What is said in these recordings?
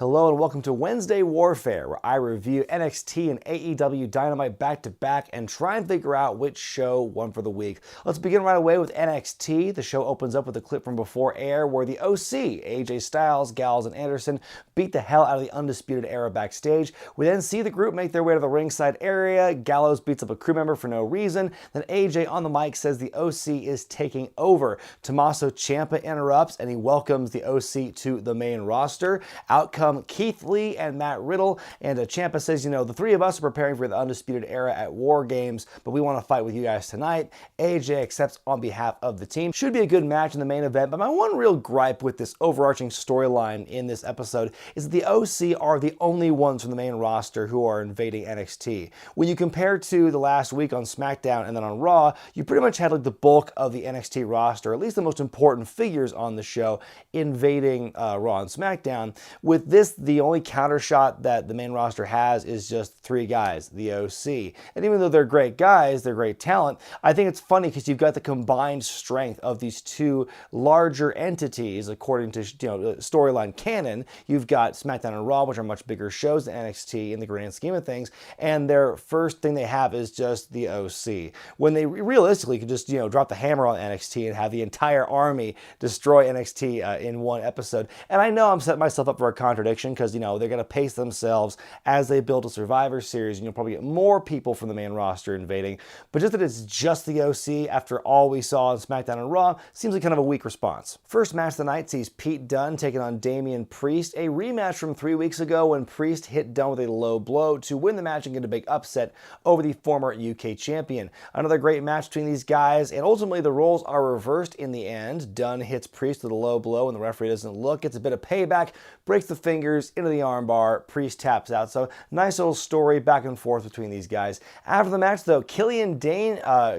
Hello and welcome to Wednesday Warfare, where I review NXT and AEW Dynamite back-to-back and try and figure out which show won for the week. Let's begin right away with NXT. The show opens up with a clip from before air where the OC, AJ Styles, Gallows, and Anderson beat the hell out of the Undisputed Era backstage. We then see the group make their way to the ringside area. Gallows beats up a crew member for no reason. Then AJ on the mic says the OC is taking over. Tommaso Ciampa interrupts and he welcomes the OC to the main roster. Out come Keith Lee and Matt Riddle, and Ciampa says, the three of us are preparing for the Undisputed Era at War Games, but we want to fight with you guys tonight. AJ accepts on behalf of the team. Should be a good match in the main event, but my one real gripe with this overarching storyline in this episode is that the OC are the only ones from the main roster who are invading NXT. When you compare to the last week on SmackDown and then on Raw, you pretty much had like the bulk of the NXT roster, at least the most important figures on the show, invading Raw and SmackDown. With this, the only counter shot that the main roster has is just three guys, the OC. And even though they're great guys, they're great talent, I think it's funny because you've got the combined strength of these two larger entities, according to storyline canon. You've got SmackDown and Raw, which are much bigger shows than NXT in the grand scheme of things, and their first thing they have is just the OC. When they realistically could just drop the hammer on NXT and have the entire army destroy NXT in one episode. And I know I'm setting myself up for a contradiction because they're going to pace themselves as they build a Survivor Series, and you'll probably get more people from the main roster invading. But just that it's just the OC after all we saw on SmackDown and Raw seems like kind of a weak response. First match of the night sees Pete Dunne taking on Damian Priest, a rematch from 3 weeks ago when Priest hit Dunne with a low blow to win the match and get a big upset over the former UK champion. Another great match between these guys, and ultimately the roles are reversed in the end. Dunne hits Priest with a low blow and the referee doesn't look, gets a bit of payback, breaks the fingers into the armbar, Priest taps out. So nice little story back and forth between these guys. After the match though, Killian Dane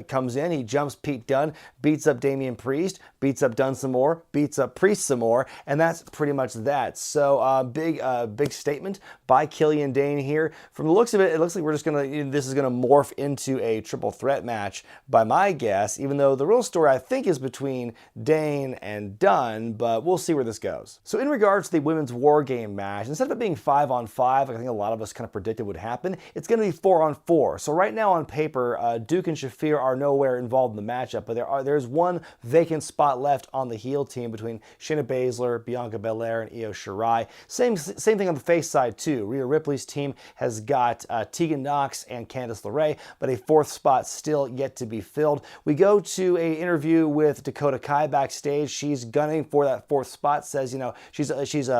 comes in, he jumps Pete Dunne, beats up Damian Priest, beats up Dunne some more, beats up Priest some more, and that's pretty much that. So big statement by Killian Dane here. From the looks of it, it looks like this is gonna morph into a triple threat match by my guess, even though the real story I think is between Dane and Dunne, but we'll see where this goes. So in regards to the Women's War Game match, instead of it being 5-on-5, like I think a lot of us kind of predicted would happen, it's going to be 4-on-4. So right now on paper, Duke and Shafir are nowhere involved in the matchup, but there's one vacant spot left on the heel team between Shayna Baszler, Bianca Belair, and Io Shirai. Same thing on the face side too. Rhea Ripley's team has got Tegan Nox and Candice LeRae, but a fourth spot still yet to be filled. We go to an interview with Dakota Kai backstage. She's gunning for that fourth spot, says she's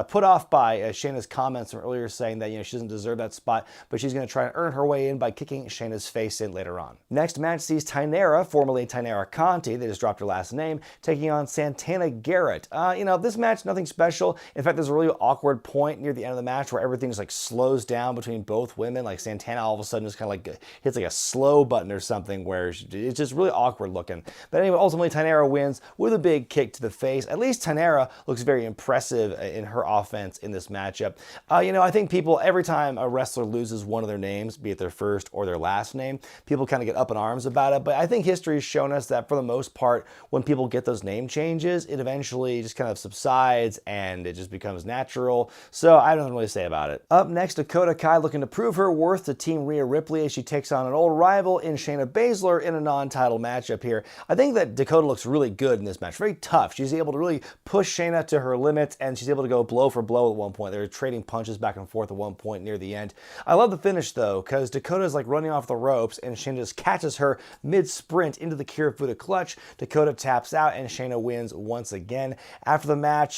put off by Shayna's comments from earlier saying that she doesn't deserve that spot, but she's going to try and earn her way in by kicking Shayna's face in later on. Next match sees Tainara, formerly Tainara Conti, they just dropped her last name, taking on Santana Garrett. This match, nothing special. In fact, there's a really awkward point near the end of the match where everything just slows down between both women. Like Santana all of a sudden just kind of hits a slow button or something where it's just really awkward looking. But anyway, ultimately Tainara wins with a big kick to the face. At least Tainara looks very impressive in her offense in this matchup. I think people, every time a wrestler loses one of their names, be it their first or their last name, people kind of get up in arms about it. But I think history has shown us that for the most part, when people get those name changes, it eventually just kind of subsides and it just becomes natural. So I don't know what to say about it. Up next, Dakota Kai looking to prove her worth to Team Rhea Ripley as she takes on an old rival in Shayna Baszler in a non-title matchup here. I think that Dakota looks really good in this match. Very tough. She's able to really push Shayna to her limits, and she's able to go blow for blow at one point. They're trading punches back and forth at one point near the end. I love the finish though, because Dakota's running off the ropes and Shayna just catches her mid-sprint into the Kirifuda clutch. Dakota taps out and Shayna wins once again. After the match,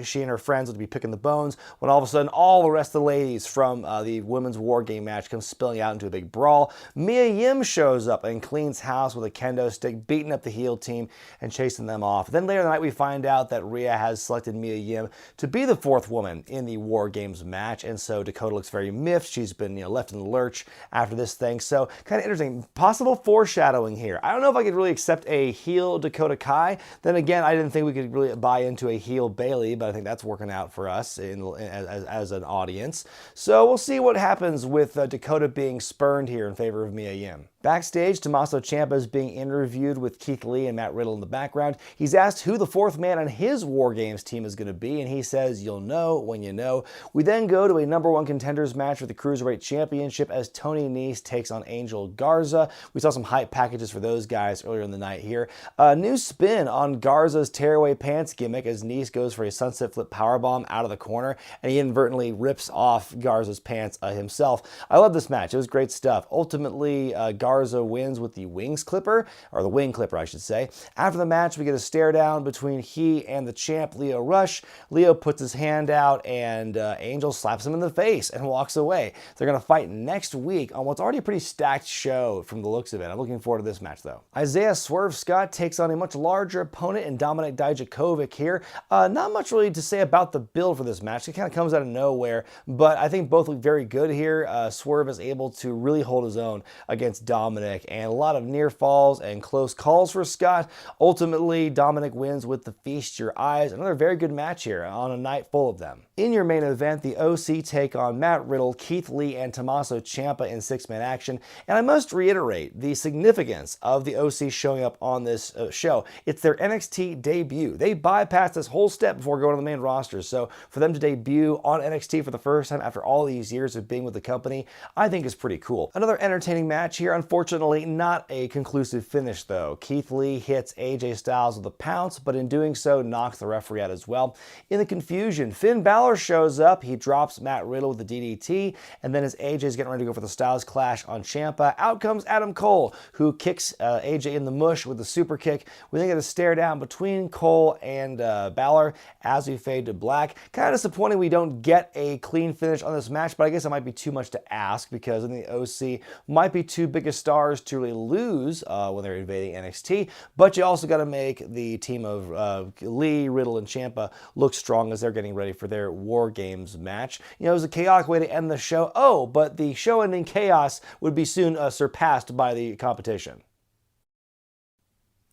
she and her friends will be picking the bones when all of a sudden all the rest of the ladies from the Women's War Game match come spilling out into a big brawl. Mia Yim shows up and cleans house with a kendo stick, beating up the heel team and chasing them off. Then later in the night we find out that Rhea has selected Mia Yim to be the fourth woman in the War Games match, and so Dakota looks very miffed. She's been left in the lurch after this thing, so kind of interesting. Possible foreshadowing here. I don't know if I could really accept a heel Dakota Kai. Then again, I didn't think we could really buy into a heel Bayley, but I think that's working out for us as an audience. So we'll see what happens with Dakota being spurned here in favor of Mia Yim. Backstage, Tommaso Ciampa is being interviewed with Keith Lee and Matt Riddle in the background. He's asked who the fourth man on his War Games team is going to be, and he says, "You'll know when you know." We then go to a number one contenders match for the Cruiserweight Championship as Tony Nese takes on Angel Garza. We saw some hype packages for those guys earlier in the night here. A new spin on Garza's tearaway pants gimmick as Nese goes for a sunset flip powerbomb out of the corner, and he inadvertently rips off Garza's pants himself. I love this match. It was great stuff. Ultimately, Garza wins with the wing clipper, I should say. After the match, we get a stare down between he and the champ, Lio Rush. Lio puts his hand out, and Angel slaps him in the face and walks away. They're going to fight next week on what's already a pretty stacked show from the looks of it. I'm looking forward to this match, though. Isaiah Swerve Scott takes on a much larger opponent in Dominik Dijakovic here. Not much really to say about the build for this match. It kind of comes out of nowhere, but I think both look very good here. Swerve is able to really hold his own against Dominik, and a lot of near falls and close calls for Scott. Ultimately, Dominik wins with the Feast Your Eyes. Another very good match here on a night full of them. In your main event, the OC take on Matt Riddle, Keith Lee, and Tommaso Ciampa in six-man action. And I must reiterate the significance of the OC showing up on this show. It's their NXT debut. They bypassed this whole step before going to the main roster. So for them to debut on NXT for the first time after all these years of being with the company, I think is pretty cool. Another entertaining match here. Unfortunately, not a conclusive finish, though. Keith Lee hits AJ Styles with a pounce, but in doing so, knocks the referee out as well. In the confusion, Finn Balor shows up. He drops Matt Riddle with the DDT, and then as AJ's getting ready to go for the Styles Clash on Ciampa, out comes Adam Cole, who kicks AJ in the mush with a super kick. We then get a stare down between Cole and Balor as we fade to black. Kind of disappointing we don't get a clean finish on this match, but I guess it might be too much to ask because in the OC might be two biggest stars to really lose when they're invading NXT, but you also got to make the team of Lee, Riddle, and Ciampa look strong as they're getting ready for their War Games match. You know, it was a chaotic way to end the show. Oh, but the show-ending chaos would be soon surpassed by the competition.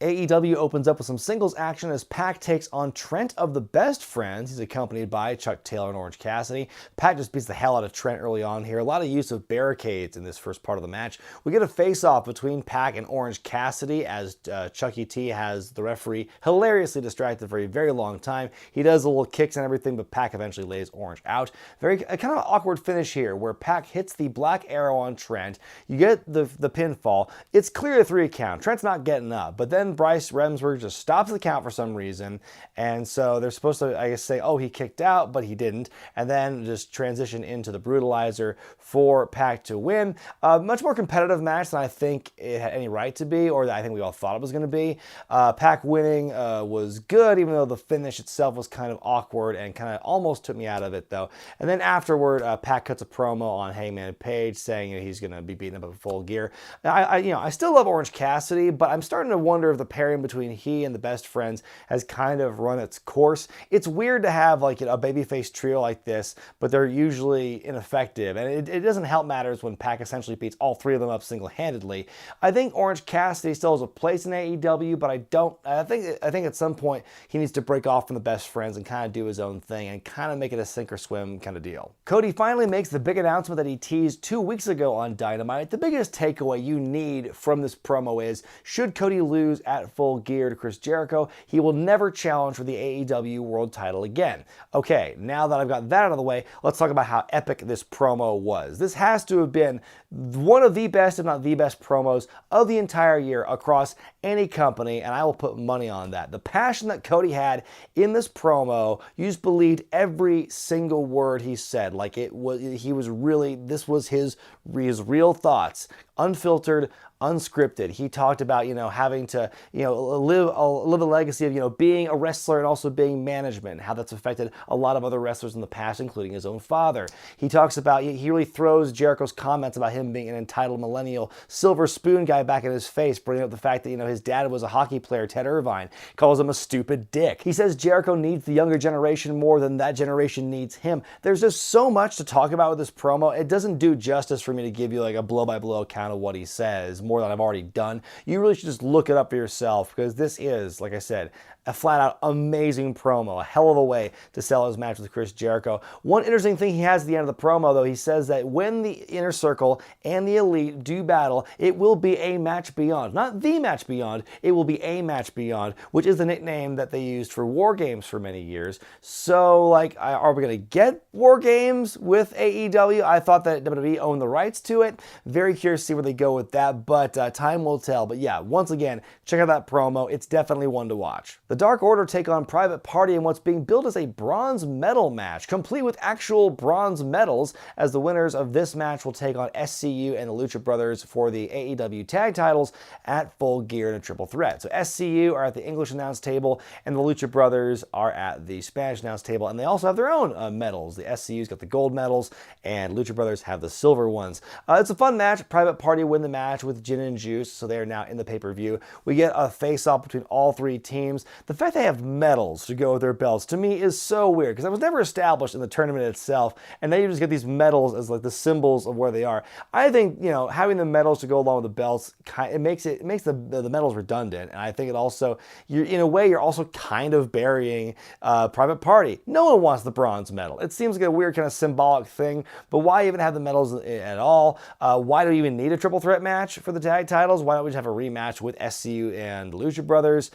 AEW opens up with some singles action as Pac takes on Trent of the Best Friends. He's accompanied by Chuck Taylor and Orange Cassidy. Pac just beats the hell out of Trent early on here. A lot of use of barricades in this first part of the match. We get a face-off between Pac and Orange Cassidy as Chucky T has the referee hilariously distracted for a very long time. He does a little kicks and everything, but Pac eventually lays Orange out. Very kind of awkward finish here where Pac hits the black arrow on Trent. You get the pinfall. It's clear a 3 count. Trent's not getting up, but then Bryce Remsburg just stops the count for some reason, and so they're supposed to, I guess, say, oh, he kicked out, but he didn't, and then just transition into the Brutalizer for Pac to win. Much more competitive match than I think it had any right to be, or that I think we all thought it was going to be. Pac winning was good, even though the finish itself was kind of awkward and kind of almost took me out of it, though. And then afterward, Pac cuts a promo on Hangman Page saying he's going to be beaten up in full gear. I still love Orange Cassidy, but I'm starting to wonder if the pairing between he and the Best Friends has kind of run its course. It's weird to have like a babyface trio like this, but they're usually ineffective, and it doesn't help matters when Pac essentially beats all 3 of them up single-handedly. I think Orange Cassidy still has a place in AEW, but I think at some point he needs to break off from the Best Friends and kind of do his own thing and kind of make it a sink or swim kind of deal. Cody finally makes the big announcement that he teased 2 weeks ago on Dynamite. The biggest takeaway you need from this promo is, should Cody lose at Full Gear to Chris Jericho, he will never challenge for the AEW World title again. Okay, now that I've got that out of the way, let's talk about how epic this promo was. This has to have been one of the best, if not the best, promos of the entire year across any company, and I will put money on that. The passion that Cody had in this promo, you just believed every single word he said. Like this was his real thoughts, unfiltered, unscripted. He talked about, having to, live a legacy of, being a wrestler and also being management, how that's affected a lot of other wrestlers in the past, including his own father. He talks about, he really throws Jericho's comments about him being an entitled millennial silver spoon guy back in his face, bringing up the fact that, his dad was a hockey player, Ted Irvine, calls him a stupid dick. He says Jericho needs the younger generation more than that generation needs him. There's just so much to talk about with this promo. It doesn't do justice for me to give you like a blow-by-blow account of what he says. more than I've already done, you really should just look it up for yourself, because this is, like I said, a flat-out amazing promo, a hell of a way to sell his match with Chris Jericho. One interesting thing he has at the end of the promo, though, he says that when the Inner Circle and the Elite do battle, it will be a match beyond. Not the match beyond, it will be a match beyond, which is the nickname that they used for War Games for many years. So, like, are we going to get War Games with AEW? I thought that WWE owned the rights to it. Very curious to see where they go with that, but time will tell. But yeah, once again, check out that promo. It's definitely one to watch. The Dark Order take on Private Party in what's being billed as a bronze medal match, complete with actual bronze medals, as the winners of this match will take on SCU and the Lucha Brothers for the AEW tag titles at Full Gear in a triple threat. So SCU are at the English announce table, and the Lucha Brothers are at the Spanish announce table, and they also have their own medals. The SCU's got the gold medals, and Lucha Brothers have the silver ones. It's a fun match. Private Party win the match with Gin and Juice, so they are now in the pay-per-view. We get a face-off between all three teams. The fact they have medals to go with their belts, to me, is so weird, because that was never established in the tournament itself, and now you just get these medals as like the symbols of where they are. I think, you know, having the medals to go along with the belts, it makes the medals redundant, and I think it also, in a way, you're also kind of burying Private Party. No one wants the bronze medal. It seems like a weird kind of symbolic thing, but why even have the medals at all? Why do you even need a triple threat match for the tag titles? Why don't we just have a rematch with SCU and Lucha Brothers?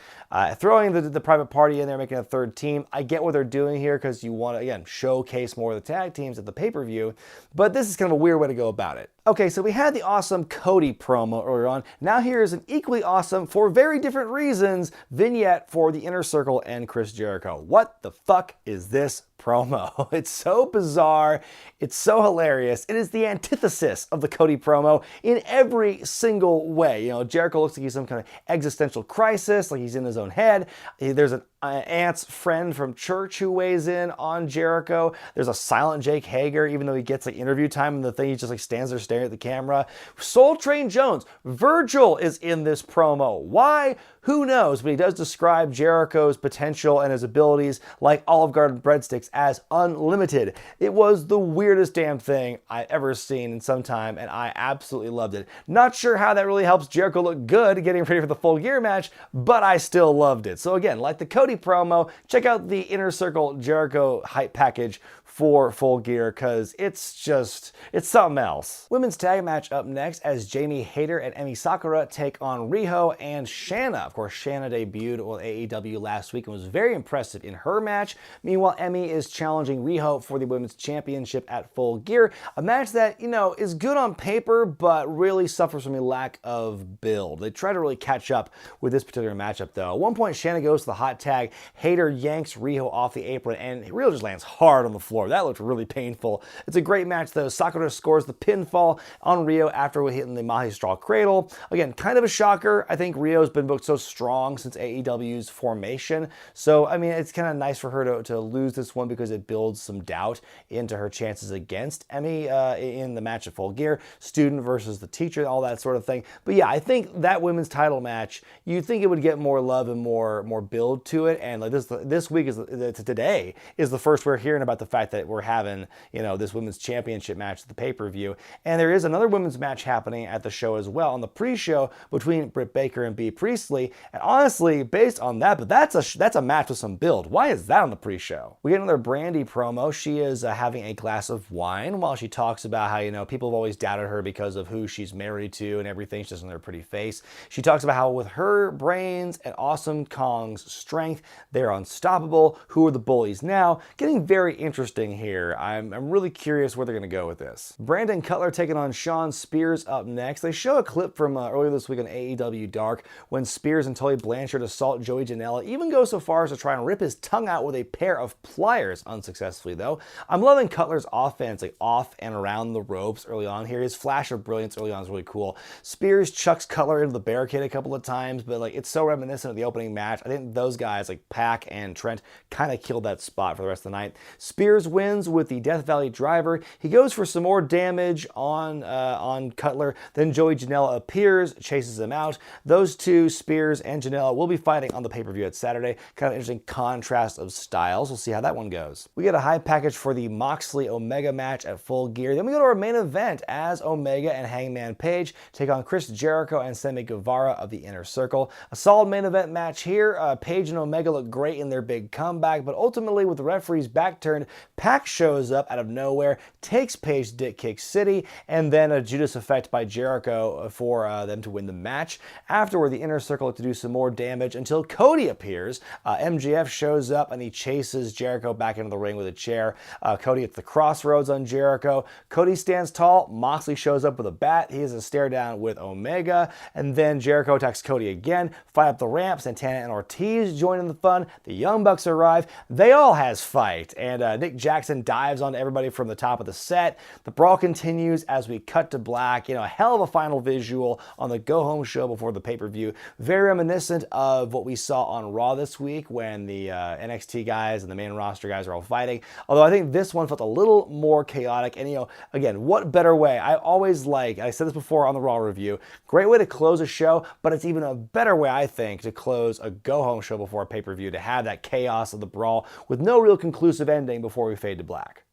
Throwing the Private Party in there, making a third team. I get what they're doing here, because you want to, again, showcase more of the tag teams at the pay-per-view, but this is kind of a weird way to go about it. Okay, so we had the awesome Cody promo earlier on. Now here is an equally awesome, for very different reasons, vignette for the Inner Circle and Chris Jericho. What the fuck is this promo? It's so bizarre. It's so hilarious. It is the antithesis of the Cody promo in every single way. You know, Jericho looks like he's some kind of existential crisis, like he's in his own head. There's an aunt's friend from church who weighs in on Jericho. There's a silent Jake Hager, even though he gets like interview time and the thing, he just like stands there staring at the camera. Soul Train Jones, Virgil is in this promo. Why? Who knows? But he does describe Jericho's potential and his abilities, like Olive Garden breadsticks, as unlimited. It was the weirdest damn thing I've ever seen in some time, and I absolutely loved it. Not sure how that really helps Jericho look good getting ready for the Full Gear match, but I still loved it. So again, like the Cody promo, check out the Inner Circle Jericho hype package for Full Gear, because it's something else. Women's tag match up next, as Jamie Hayter and Emi Sakura take on Riho and Shanna. Of course, Shanna debuted on AEW last week and was very impressive in her match. Meanwhile, Emi is challenging Riho for the Women's Championship at Full Gear, a match that, you know, is good on paper, but really suffers from a lack of build. They try to really catch up with this particular matchup, though. At one point, Shanna goes to the hot tag. Hayter yanks Riho off the apron, and Riho just lands hard on the floor. That looked really painful. It's a great match, though. Sakura scores the pinfall on Riho after hitting the Mahi Straw Cradle. Again, kind of a shocker. I think Rio's been booked so strong since AEW's formation. So, I mean, it's kind of nice for her to lose this one, because it builds some doubt into her chances against Emi in the match at Full Gear. Student versus the teacher, all that sort of thing. But yeah, I think that women's title match, you'd think it would get more love and more build to it. And like this week, today is the first we're hearing about the fact that we're having, you know, this women's championship match at the pay-per-view. And there is another women's match happening at the show as well, on the pre-show between Britt Baker and Bea Priestley. And honestly, based on that, but that's a match with some build. Why is that on the pre-show? We get another Brandy promo. She is having a glass of wine while she talks about how, you know, people have always doubted her because of who she's married to and everything. She doesn't have a pretty face. She talks about how with her brains and Awesome Kong's strength, they're unstoppable. Who are the bullies now? Getting very interesting here. I'm really curious where they're going to go with this. Brandon Cutler taking on Shawn Spears up next. They show a clip from earlier this week on AEW Dark when Spears and Tully Blanchard assault Joey Janela, even go so far as to try and rip his tongue out with a pair of pliers, unsuccessfully though. I'm loving Cutler's offense, like off and around the ropes early on here. His flash of brilliance early on is really cool. Spears chucks Cutler into the barricade a couple of times, but like it's so reminiscent of the opening match. I think those guys like Pac and Trent kind of killed that spot for the rest of the night. Spears wins with the Death Valley Driver. He goes for some more damage on Cutler. Then Joey Janela appears, chases him out. Those two, Spears and Janela, will be fighting on the pay-per-view at Saturday. Kind of interesting contrast of styles. We'll see how that one goes. We get a high package for the Moxley-Omega match at Full Gear. Then we go to our main event as Omega and Hangman Page take on Chris Jericho and Sammy Guevara of the Inner Circle. A solid main event match here. Page and Omega look great in their big comeback, but ultimately with the referee's back turned, Pac shows up out of nowhere, takes Page to Dick Kick City, and then a Judas effect by Jericho for them to win the match. Afterward, the Inner Circle look to do some more damage until Cody appears. MJF shows up and he chases Jericho back into the ring with a chair. Cody hits the crossroads on Jericho. Cody stands tall. Moxley shows up with a bat. He has a stare down with Omega, and then Jericho attacks Cody again. Fight up the ramp. Santana and Ortiz join in the fun. The Young Bucks arrive. They all has fight, and Nick Jackson dives on everybody from the top of the set. The brawl continues as we cut to black. A hell of a final visual on the go-home show before the pay-per-view. Very reminiscent of what we saw on Raw this week when the NXT guys and the main roster guys are all fighting. Although I think this one felt a little more chaotic. And, again, what better way? I said this before on the Raw review, great way to close a show, but it's even a better way, I think, to close a go-home show before a pay-per-view, to have that chaos of the brawl with no real conclusive ending before we fade to black.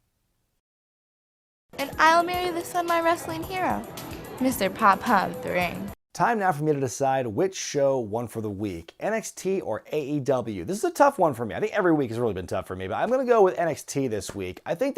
And I'll marry the son of my wrestling hero, Mr. Pop-Pop the Ring. Time now for me to decide which show won for the week, NXT or AEW. This is a tough one for me. I think every week has really been tough for me, but I'm going to go with NXT this week. I think,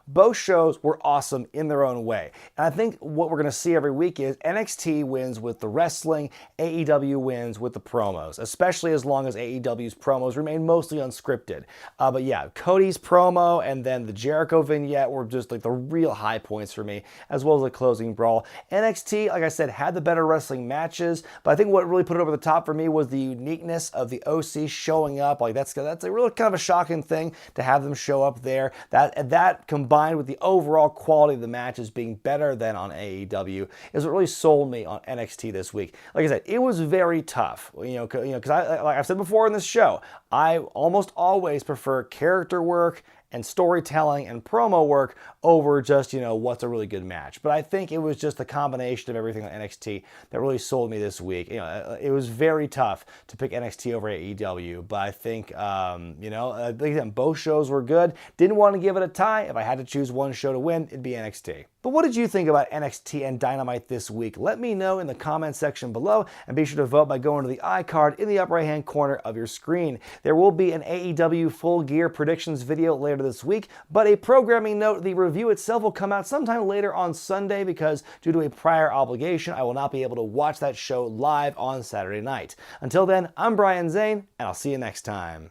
both shows were awesome in their own way. And I think what we're going to see every week is NXT wins with the wrestling, AEW wins with the promos, especially as long as AEW's promos remain mostly unscripted. But yeah, Cody's promo and then the Jericho vignette were just like the real high points for me, as well as the closing brawl. NXT, like I said, had the better wrestling matches, but I think what really put it over the top for me was the uniqueness of the OC showing up. Like that's a really kind of a shocking thing to have them show up there. That combined with the overall quality of the matches being better than on AEW is what really sold me on NXT this week. Like I said, it was very tough. Because like I've said before in this show, I almost always prefer character work and storytelling and promo work over just, what's a really good match. But I think it was just a combination of everything on NXT that really sold me this week. It was very tough to pick NXT over AEW, but I think, again, both shows were good. Didn't want to give it a tie. If I had to choose one show to win, it'd be NXT. But what did you think about NXT and Dynamite this week? Let me know in the comment section below, and be sure to vote by going to the iCard in the upper right-hand corner of your screen. There will be an AEW Full Gear predictions video later this week, but a programming note, the review itself will come out sometime later on Sunday because due to a prior obligation, I will not be able to watch that show live on Saturday night. Until then, I'm Brian Zane, and I'll see you next time.